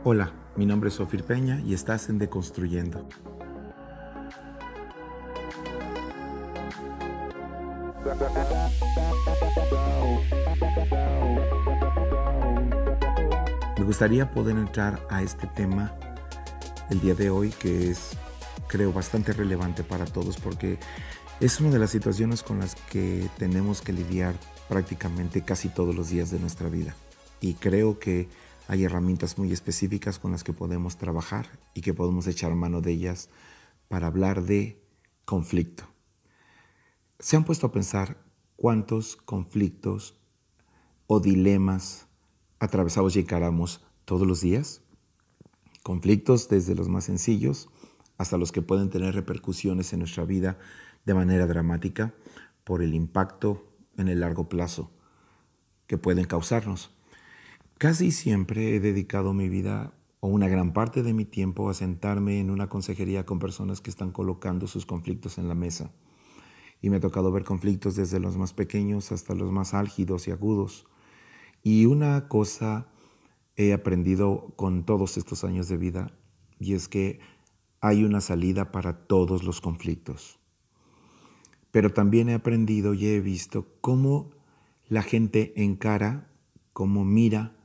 Hola, mi nombre es Sofir Peña y estás en Deconstruyendo. Me gustaría poder entrar a este tema el día de hoy, que es, creo, bastante relevante para todos porque es una de las situaciones con las que tenemos que lidiar prácticamente casi todos los días de nuestra vida. Y creo que hay herramientas muy específicas con las que podemos trabajar y que podemos echar mano de ellas para hablar de conflicto. ¿Se han puesto a pensar cuántos conflictos o dilemas atravesamos y encaramos todos los días? Conflictos desde los más sencillos hasta los que pueden tener repercusiones en nuestra vida de manera dramática por el impacto en el largo plazo que pueden causarnos. Casi siempre he dedicado mi vida o una gran parte de mi tiempo a sentarme en una consejería con personas que están colocando sus conflictos en la mesa. Y me ha tocado ver conflictos desde los más pequeños hasta los más álgidos y agudos. Y una cosa he aprendido con todos estos años de vida, y es que hay una salida para todos los conflictos. Pero también he aprendido y he visto cómo la gente encara, cómo mira,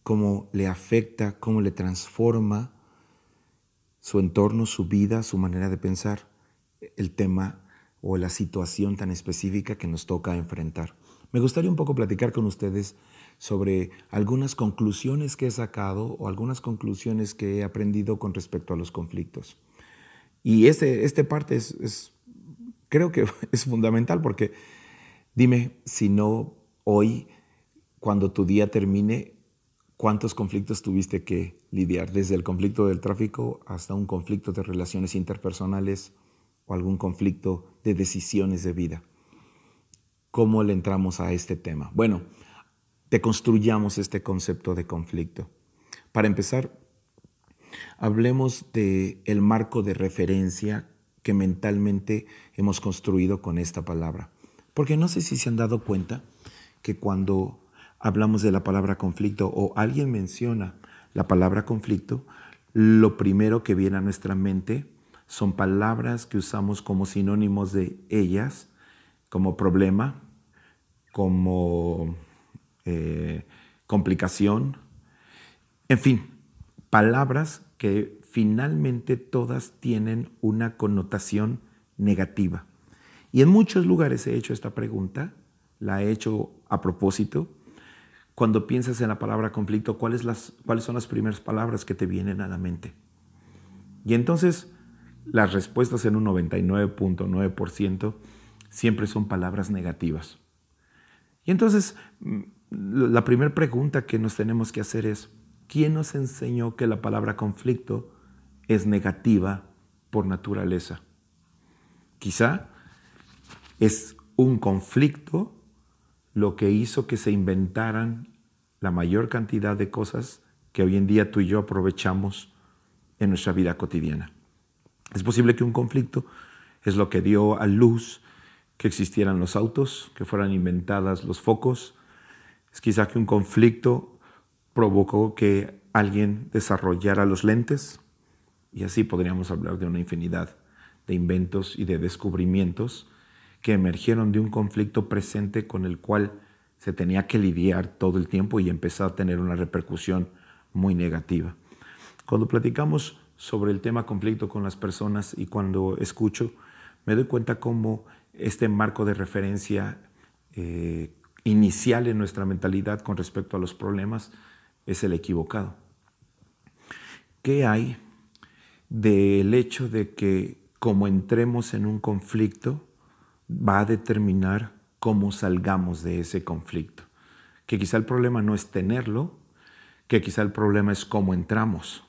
cómo le afecta, cómo le transforma su entorno, su vida, su manera de pensar, el tema o la situación tan específica que nos toca enfrentar. Me gustaría un poco platicar con ustedes sobre algunas conclusiones que he sacado o algunas conclusiones que he aprendido con respecto a los conflictos. Y este parte creo que es fundamental porque dime si no hoy, cuando tu día termine, ¿cuántos conflictos tuviste que lidiar? Desde el conflicto del tráfico hasta un conflicto de relaciones interpersonales o algún conflicto de decisiones de vida. ¿Cómo le entramos a este tema? Bueno, deconstruyamos este concepto de conflicto. Para empezar, hablemos del marco de referencia que mentalmente hemos construido con esta palabra. Porque no sé si se han dado cuenta que cuando hablamos de la palabra conflicto o alguien menciona la palabra conflicto, lo primero que viene a nuestra mente son palabras que usamos como sinónimos de ellas, como problema, como complicación, en fin, palabras que finalmente todas tienen una connotación negativa. Y en muchos lugares he hecho esta pregunta, la he hecho a propósito. Cuando piensas en la palabra conflicto, ¿cuáles son las primeras palabras que te vienen a la mente? Y entonces las respuestas en un 99.9% siempre son palabras negativas. Y entonces la primera pregunta que nos tenemos que hacer es, ¿quién nos enseñó que la palabra conflicto es negativa por naturaleza? Quizá es un conflicto lo que hizo que se inventaran la mayor cantidad de cosas que hoy en día tú y yo aprovechamos en nuestra vida cotidiana. Es posible que un conflicto es lo que dio a luz que existieran los autos, que fueran inventadas los focos. Es quizá que un conflicto provocó que alguien desarrollara los lentes, y así podríamos hablar de una infinidad de inventos y de descubrimientos que emergieron de un conflicto presente con el cual se tenía que lidiar todo el tiempo y empezó a tener una repercusión muy negativa. Cuando platicamos sobre el tema conflicto con las personas y cuando escucho, me doy cuenta cómo este marco de referencia inicial en nuestra mentalidad con respecto a los problemas es el equivocado. ¿Qué hay del hecho de que como entremos en un conflicto va a determinar cómo salgamos de ese conflicto? Que quizá el problema no es tenerlo, que quizá el problema es cómo entramos.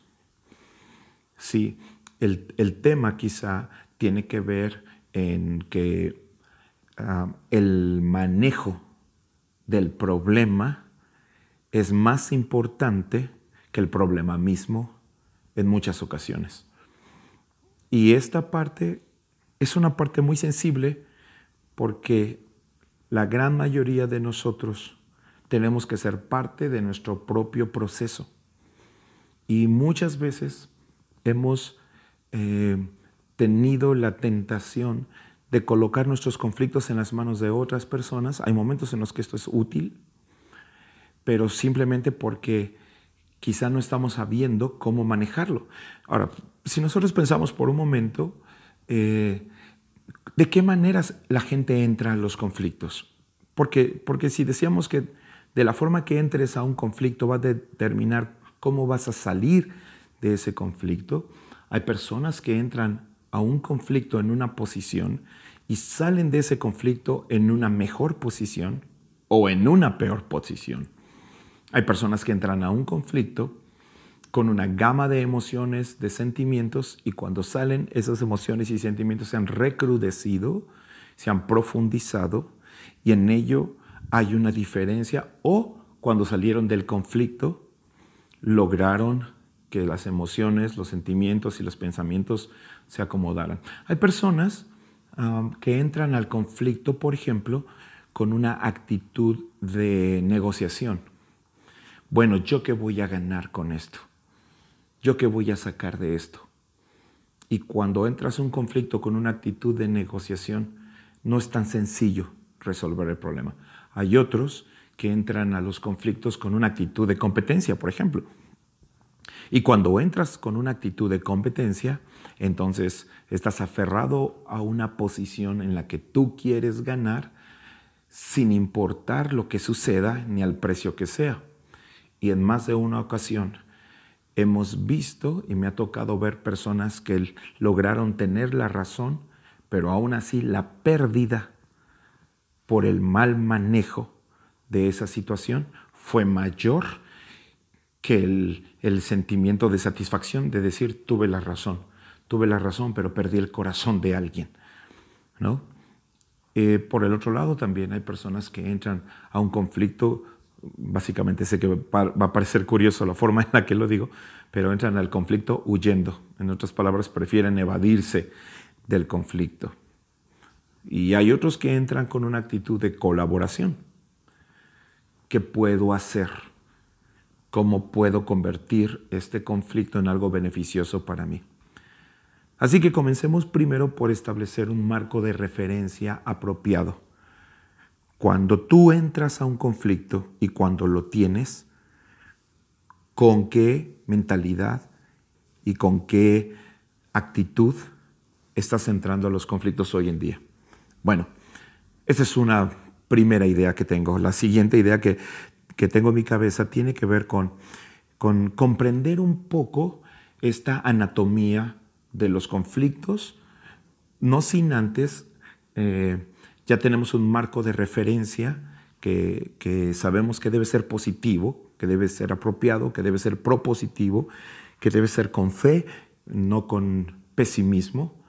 Sí, el tema quizá tiene que ver en que el manejo del problema es más importante que el problema mismo en muchas ocasiones. Y esta parte es una parte muy sensible porque la gran mayoría de nosotros tenemos que ser parte de nuestro propio proceso. Y muchas veces hemos tenido la tentación de colocar nuestros conflictos en las manos de otras personas. Hay momentos en los que esto es útil, pero simplemente porque quizá no estamos sabiendo cómo manejarlo. Ahora, si nosotros pensamos por un momento, ¿de qué maneras la gente entra a los conflictos? Porque si decíamos que de la forma que entres a un conflicto va a determinar cómo vas a salir de ese conflicto, hay personas que entran a un conflicto en una posición y salen de ese conflicto en una mejor posición o en una peor posición. Hay personas que entran a un conflicto con una gama de emociones, de sentimientos, y cuando salen, esas emociones y sentimientos se han recrudecido, se han profundizado, y en ello hay una diferencia, o cuando salieron del conflicto, lograron que las emociones, los sentimientos y los pensamientos se acomodaran. Hay personas que entran al conflicto, por ejemplo, con una actitud de negociación. Bueno, ¿yo qué voy a ganar con esto? ¿Yo qué voy a sacar de esto? Y cuando entras a un conflicto con una actitud de negociación, no es tan sencillo resolver el problema. Hay otros que entran a los conflictos con una actitud de competencia, por ejemplo. Y cuando entras con una actitud de competencia, entonces estás aferrado a una posición en la que tú quieres ganar sin importar lo que suceda ni al precio que sea. Y en más de una ocasión hemos visto, y me ha tocado ver personas que lograron tener la razón, pero aún así la pérdida por el mal manejo de esa situación fue mayor que el sentimiento de satisfacción de decir tuve la razón, pero perdí el corazón de alguien, ¿no? Por el otro lado también hay personas que entran a un conflicto, básicamente sé que va a parecer curioso la forma en la que lo digo, pero entran al conflicto huyendo. En otras palabras, prefieren evadirse del conflicto. Y hay otros que entran con una actitud de colaboración. ¿Qué puedo hacer? ¿Cómo puedo convertir este conflicto en algo beneficioso para mí? Así que comencemos primero por establecer un marco de referencia apropiado. Cuando tú entras a un conflicto y cuando lo tienes, ¿con qué mentalidad y con qué actitud estás entrando a los conflictos hoy en día? Bueno, esa es una primera idea que tengo. La siguiente idea que tengo en mi cabeza tiene que ver con comprender un poco esta anatomía de los conflictos, no sin antes ya tenemos un marco de referencia que sabemos que debe ser positivo, que debe ser apropiado, que debe ser propositivo, que debe ser con fe, no con pesimismo.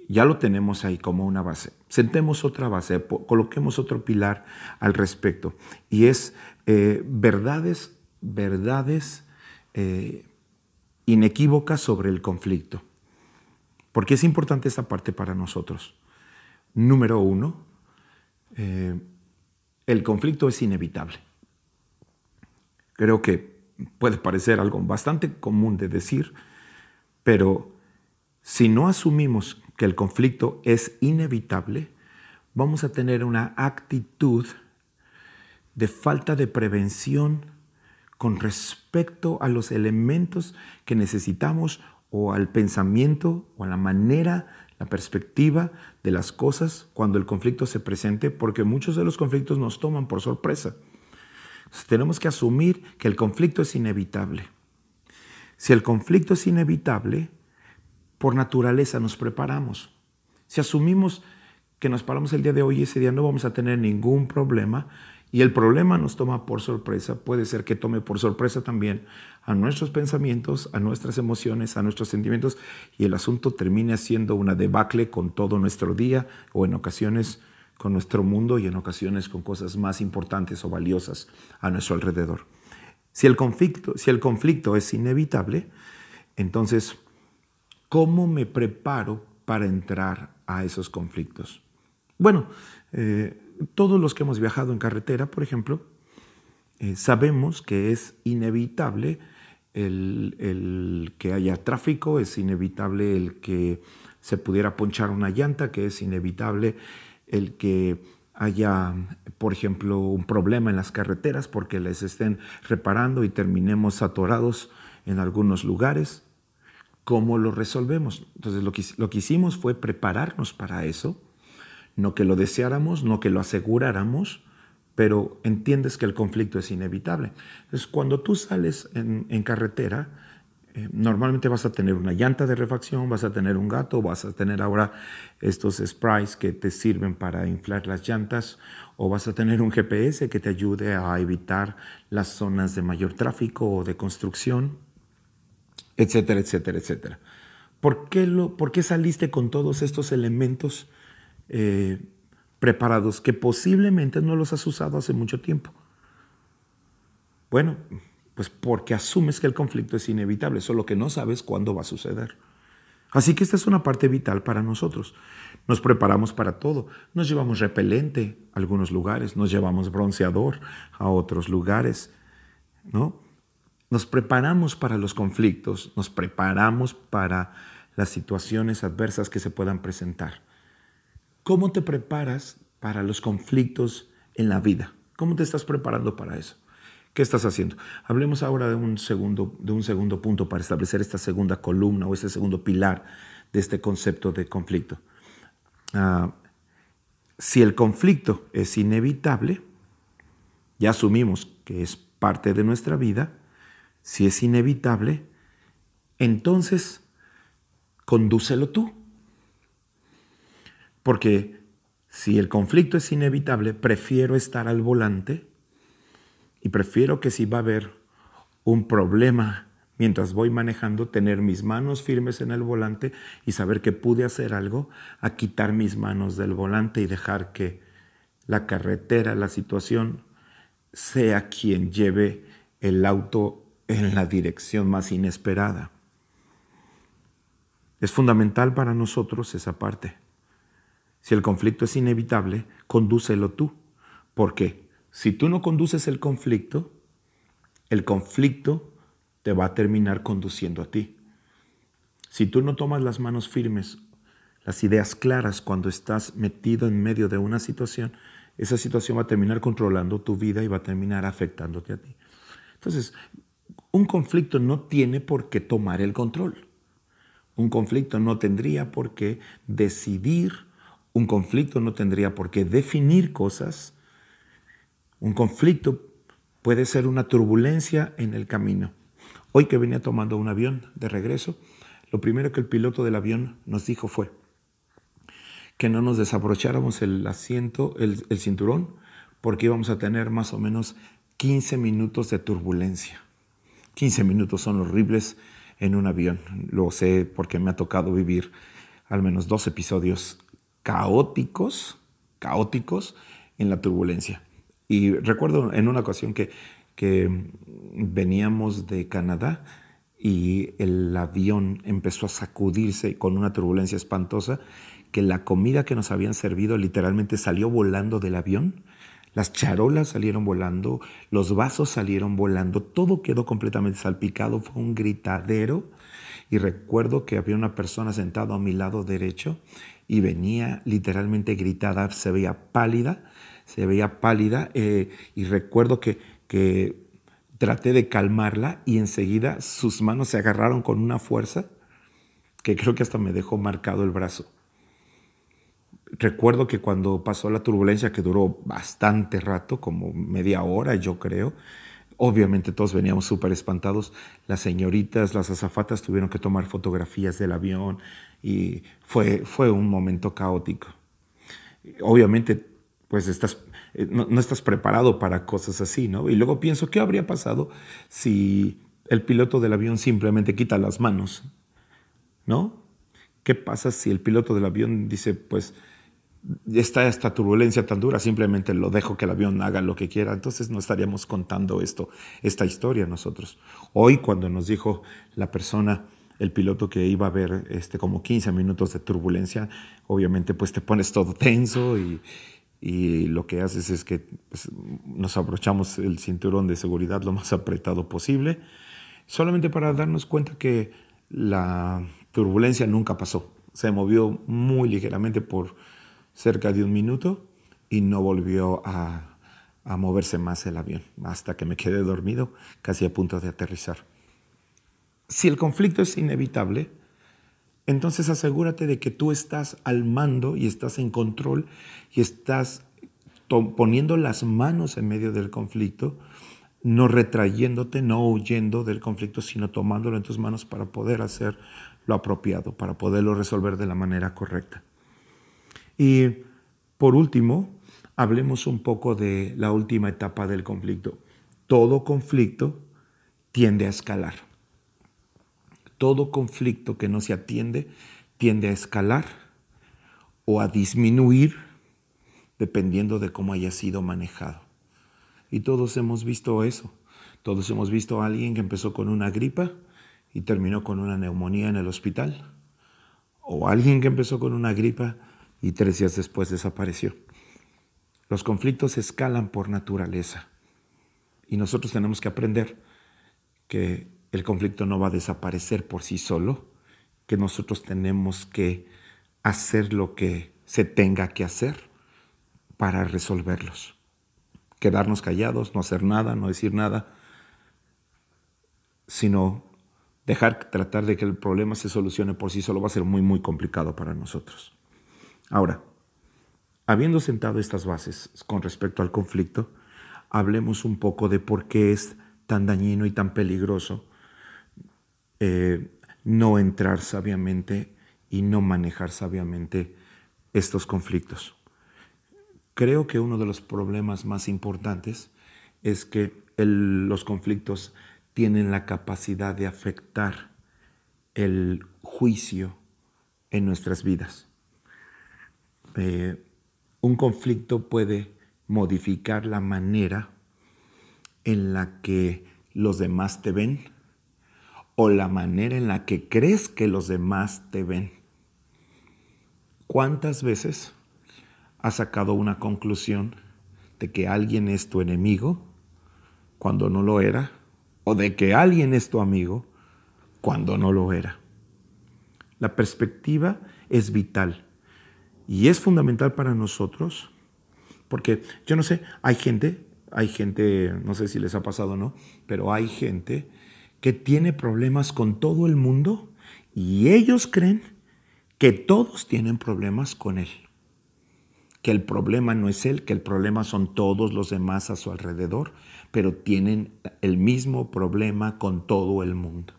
Ya lo tenemos ahí como una base. Sentemos otra base, coloquemos otro pilar al respecto. Y es verdades inequívocas sobre el conflicto. ¿Por qué es importante esta parte para nosotros? Número uno, el conflicto es inevitable. Creo que puede parecer algo bastante común de decir, pero si no asumimos que el conflicto es inevitable, vamos a tener una actitud de falta de prevención con respecto a los elementos que necesitamos o al pensamiento o a la manera, la perspectiva de las cosas cuando el conflicto se presente, porque muchos de los conflictos nos toman por sorpresa. Entonces, tenemos que asumir que el conflicto es inevitable. Si el conflicto es inevitable, por naturaleza nos preparamos. Si asumimos que nos paramos el día de hoy y ese día no vamos a tener ningún problema, y el problema nos toma por sorpresa, puede ser que tome por sorpresa también a nuestros pensamientos, a nuestras emociones, a nuestros sentimientos, y el asunto termine siendo una debacle con todo nuestro día, o en ocasiones con nuestro mundo, y en ocasiones con cosas más importantes o valiosas a nuestro alrededor. Si el conflicto es inevitable, entonces, ¿cómo me preparo para entrar a esos conflictos? Bueno, todos los que hemos viajado en carretera, por ejemplo, sabemos que es inevitable el que haya tráfico, es inevitable el que se pudiera ponchar una llanta, que es inevitable el que haya, por ejemplo, un problema en las carreteras porque les estén reparando y terminemos atorados en algunos lugares. ¿Cómo lo resolvemos? Entonces lo que hicimos fue prepararnos para eso, no que lo deseáramos, no que lo aseguráramos, pero entiendes que el conflicto es inevitable. Entonces, cuando tú sales en carretera, normalmente vas a tener una llanta de refacción, vas a tener un gato, vas a tener ahora estos sprays que te sirven para inflar las llantas, o vas a tener un GPS que te ayude a evitar las zonas de mayor tráfico o de construcción, etcétera, etcétera, etcétera. ¿Por qué saliste con todos estos elementos preparados que posiblemente no los has usado hace mucho tiempo? Bueno, pues porque asumes que el conflicto es inevitable, solo que no sabes cuándo va a suceder. Así que esta es una parte vital para nosotros. Nos preparamos para todo. Nos llevamos repelente a algunos lugares, nos llevamos bronceador a otros lugares, ¿no? Nos preparamos para los conflictos, nos preparamos para las situaciones adversas que se puedan presentar. ¿Cómo te preparas para los conflictos en la vida? ¿Cómo te estás preparando para eso? ¿Qué estás haciendo? Hablemos ahora de un segundo punto para establecer esta segunda columna o este segundo pilar de este concepto de conflicto. Si el conflicto es inevitable, ya asumimos que es parte de nuestra vida. Si es inevitable, entonces condúcelo tú. Porque si el conflicto es inevitable, prefiero estar al volante y prefiero que si va a haber un problema mientras voy manejando, tener mis manos firmes en el volante y saber que pude hacer algo, a quitar mis manos del volante y dejar que la carretera, la situación, sea quien lleve el auto en la dirección más inesperada. Es fundamental para nosotros esa parte. Si el conflicto es inevitable, condúcelo tú. ¿Por qué? Si tú no conduces el conflicto te va a terminar conduciendo a ti. Si tú no tomas las manos firmes, las ideas claras cuando estás metido en medio de una situación, esa situación va a terminar controlando tu vida y va a terminar afectándote a ti. Entonces, un conflicto no tiene por qué tomar el control. Un conflicto no tendría por qué decidir. Un conflicto no tendría por qué definir cosas. Un conflicto puede ser una turbulencia en el camino. Hoy que venía tomando un avión de regreso, lo primero que el piloto del avión nos dijo fue que no nos desabrocháramos el asiento, el cinturón, porque íbamos a tener más o menos 15 minutos de turbulencia. 15 minutos son horribles en un avión. Lo sé porque me ha tocado vivir al menos 2 episodios caóticos en la turbulencia. Y recuerdo en una ocasión que veníamos de Canadá y el avión empezó a sacudirse con una turbulencia espantosa, que la comida que nos habían servido literalmente salió volando del avión. Las charolas salieron volando, los vasos salieron volando, todo quedó completamente salpicado, fue un gritadero. Y recuerdo que había una persona sentada a mi lado derecho y venía literalmente gritada, se veía pálida, y recuerdo que traté de calmarla y enseguida sus manos se agarraron con una fuerza que creo que hasta me dejó marcado el brazo. Recuerdo que cuando pasó la turbulencia, que duró bastante rato, como media hora yo creo, obviamente todos veníamos súper espantados. Las señoritas, las azafatas tuvieron que tomar fotografías del avión y fue un momento caótico. Obviamente, pues no estás preparado para cosas así, ¿no? Y luego pienso, ¿qué habría pasado si el piloto del avión simplemente quita las manos, ¿no? ¿Qué pasa si el piloto del avión dice, pues, está esta turbulencia tan dura, simplemente lo dejo que el avión haga lo que quiera? Entonces no estaríamos contando esta historia nosotros. Hoy, cuando nos dijo la persona, el piloto, que iba a haber como 15 minutos de turbulencia, obviamente pues te pones todo tenso y lo que haces es que pues, nos abrochamos el cinturón de seguridad lo más apretado posible. solamente para darnos cuenta que la turbulencia nunca pasó. Se movió muy ligeramente por cerca de 1 minuto y no volvió a moverse más el avión, hasta que me quedé dormido, casi a punto de aterrizar. Si el conflicto es inevitable, entonces asegúrate de que tú estás al mando y estás en control y estás poniendo las manos en medio del conflicto, no retrayéndote, no huyendo del conflicto, sino tomándolo en tus manos para poder hacer lo apropiado, para poderlo resolver de la manera correcta. Y por último, hablemos un poco de la última etapa del conflicto. Todo conflicto tiende a escalar. Todo conflicto que no se atiende tiende a escalar o a disminuir dependiendo de cómo haya sido manejado. Y todos hemos visto eso. Todos hemos visto a alguien que empezó con una gripa y terminó con una neumonía en el hospital. O alguien que empezó con una gripa y 3 días después desapareció. Los conflictos escalan por naturaleza. Y nosotros tenemos que aprender que el conflicto no va a desaparecer por sí solo, que nosotros tenemos que hacer lo que se tenga que hacer para resolverlos. Quedarnos callados, no hacer nada, no decir nada, sino tratar de que el problema se solucione por sí solo va a ser muy, muy complicado para nosotros. Ahora, habiendo sentado estas bases con respecto al conflicto, hablemos un poco de por qué es tan dañino y tan peligroso no entrar sabiamente y no manejar sabiamente estos conflictos. Creo que uno de los problemas más importantes es que los conflictos tienen la capacidad de afectar el juicio en nuestras vidas. Un conflicto puede modificar la manera en la que los demás te ven o la manera en la que crees que los demás te ven. ¿Cuántas veces has sacado una conclusión de que alguien es tu enemigo cuando no lo era? O de que alguien es tu amigo cuando no lo era. La perspectiva es vital y es fundamental para nosotros porque, yo no sé, hay gente, no sé si les ha pasado o no, pero hay gente que tiene problemas con todo el mundo y ellos creen que todos tienen problemas con él. Que el problema no es él, que el problema son todos los demás a su alrededor, pero tienen el mismo problema con todo el mundo.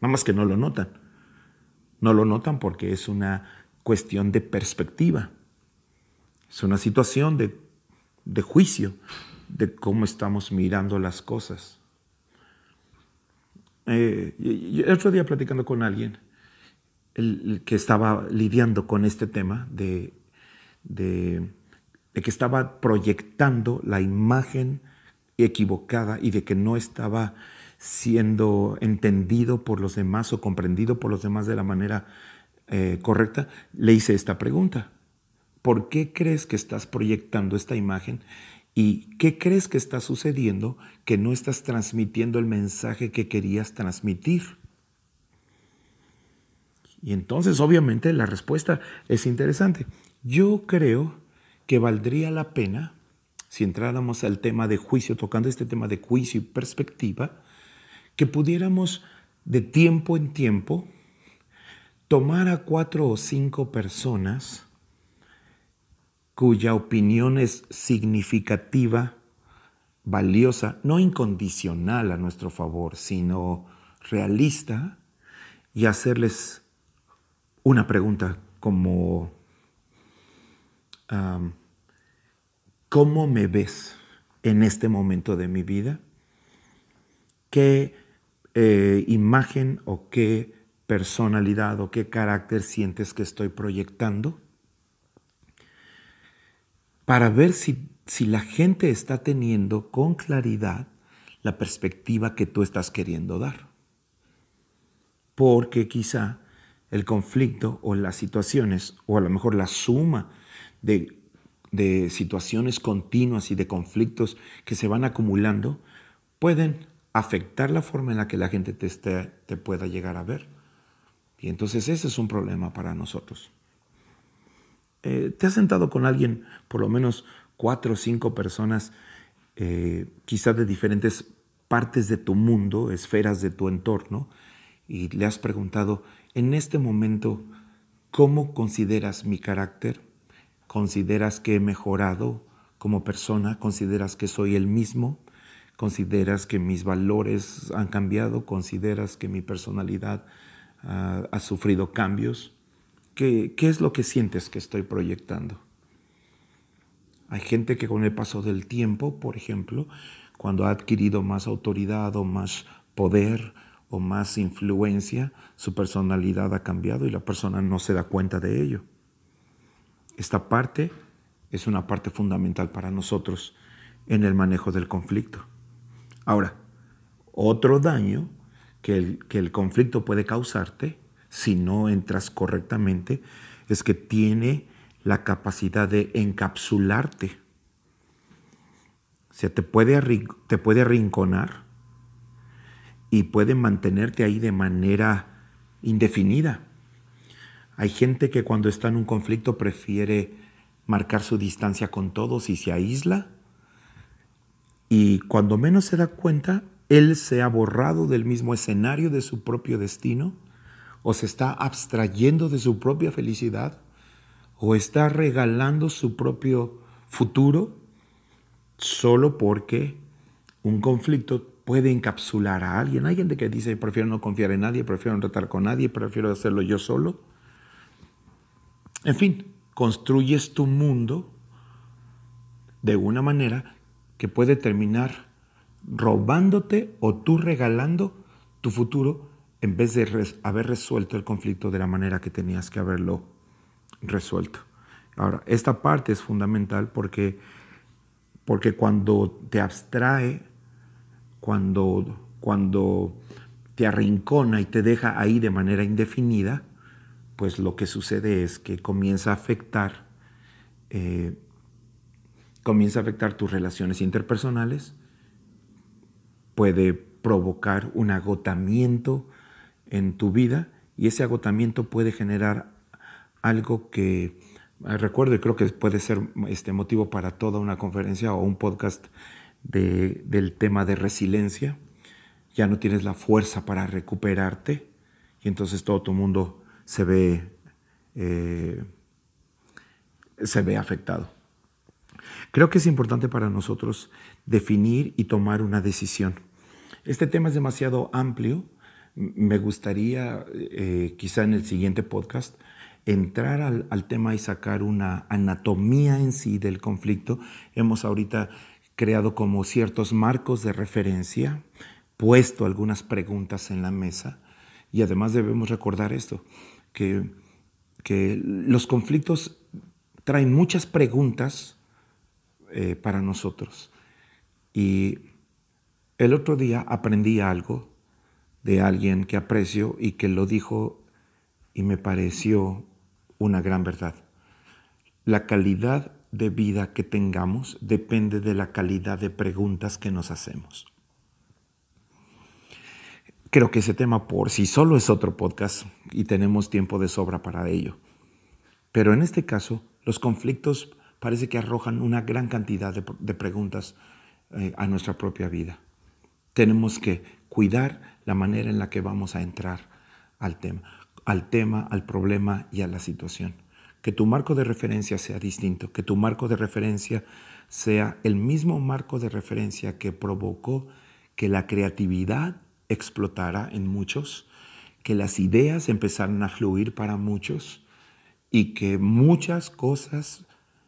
Nada más que no lo notan. No lo notan porque es una cuestión de perspectiva. Es una situación de juicio, de cómo estamos mirando las cosas. El otro día platicando con alguien que estaba lidiando con este tema de que estaba proyectando la imagen equivocada y de que no estaba siendo entendido por los demás o comprendido por los demás de la manera correcta, le hice esta pregunta. ¿Por qué crees que estás proyectando esta imagen? ¿Y qué crees que está sucediendo que no estás transmitiendo el mensaje que querías transmitir? Y entonces, obviamente, la respuesta es interesante. Yo creo que valdría la pena, si entráramos al tema de juicio, tocando este tema de juicio y perspectiva, que pudiéramos de tiempo en tiempo tomar a 4 o 5 personas cuya opinión es significativa, valiosa, no incondicional a nuestro favor, sino realista, y hacerles una pregunta como ¿cómo me ves en este momento de mi vida? ¿Qué imagen o qué personalidad o qué carácter sientes que estoy proyectando? Para ver si la gente está teniendo con claridad la perspectiva que tú estás queriendo dar. Porque quizá el conflicto o las situaciones, o a lo mejor la suma de situaciones continuas y de conflictos que se van acumulando, pueden afectar la forma en la que la gente te pueda llegar a ver. Y entonces ese es un problema para nosotros. ¿Te has sentado con alguien, por lo menos 4 o 5 personas, quizás de diferentes partes de tu mundo, esferas de tu entorno, y le has preguntado, en este momento, ¿cómo consideras mi carácter? ¿Consideras que he mejorado como persona? ¿Consideras que soy el mismo? ¿Consideras que mis valores han cambiado? ¿Consideras que mi personalidad ha sufrido cambios? ¿Qué es lo que sientes que estoy proyectando? Hay gente que con el paso del tiempo, por ejemplo, cuando ha adquirido más autoridad o más poder o más influencia, su personalidad ha cambiado y la persona no se da cuenta de ello. Esta parte es una parte fundamental para nosotros en el manejo del conflicto. Ahora, otro daño que el conflicto puede causarte, si no entras correctamente, es que tiene la capacidad de encapsularte. O sea, te puede arrinconar y puede mantenerte ahí de manera indefinida. Hay gente que cuando está en un conflicto prefiere marcar su distancia con todos y se aísla. Y cuando menos se da cuenta, él se ha borrado del mismo escenario de su propio destino, o se está abstrayendo de su propia felicidad, o está regalando su propio futuro solo porque un conflicto puede encapsular a alguien. Hay gente que dice, prefiero no confiar en nadie, prefiero no tratar con nadie, prefiero hacerlo yo solo. En fin, construyes tu mundo de una manera que puede terminar robándote o tú regalando tu futuro en vez de haber resuelto el conflicto de la manera que tenías que haberlo resuelto. Ahora, esta parte es fundamental porque cuando te abstrae, cuando te arrincona y te deja ahí de manera indefinida, pues lo que sucede es que comienza a afectar tus relaciones interpersonales, puede provocar un agotamiento en tu vida y ese agotamiento puede generar algo que recuerdo y creo que puede ser motivo para toda una conferencia o un podcast del tema de resiliencia. Ya no tienes la fuerza para recuperarte y entonces todo tu mundo se ve afectado. Creo que es importante para nosotros definir y tomar una decisión. Este tema es demasiado amplio. Me gustaría, quizá en el siguiente podcast, entrar al tema y sacar una anatomía en sí del conflicto. Hemos ahorita creado como ciertos marcos de referencia, puesto algunas preguntas en la mesa y además debemos recordar esto, que los conflictos traen muchas preguntas para nosotros. Y el otro día aprendí algo de alguien que aprecio y que lo dijo y me pareció una gran verdad. La calidad de vida que tengamos depende de la calidad de preguntas que nos hacemos. Creo que ese tema por sí solo es otro podcast y tenemos tiempo de sobra para ello. Pero en este caso, los conflictos parece que arrojan una gran cantidad de preguntas a nuestra propia vida. Tenemos que cuidar la manera en la que vamos a entrar al tema, al problema y a la situación. Que tu marco de referencia sea distinto, que tu marco de referencia sea el mismo marco de referencia que provocó que la creatividad explotara en muchos, que las ideas empezaran a fluir para muchos y que muchas cosas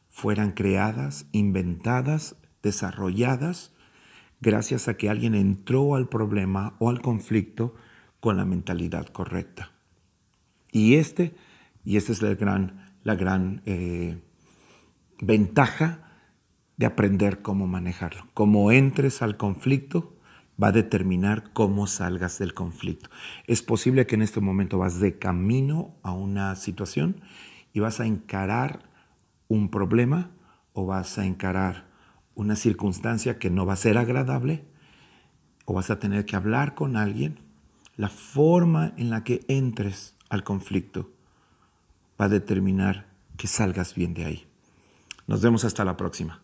fueran creadas, inventadas, desarrolladas, gracias a que alguien entró al problema o al conflicto con la mentalidad correcta. Y esta es la gran ventaja de aprender cómo manejarlo. Cómo entres al conflicto va a determinar cómo salgas del conflicto. Es posible que en este momento vas de camino a una situación y vas a encarar un problema o vas a encarar una circunstancia que no va a ser agradable o vas a tener que hablar con alguien, la forma en la que entres al conflicto va a determinar que salgas bien de ahí. Nos vemos hasta la próxima.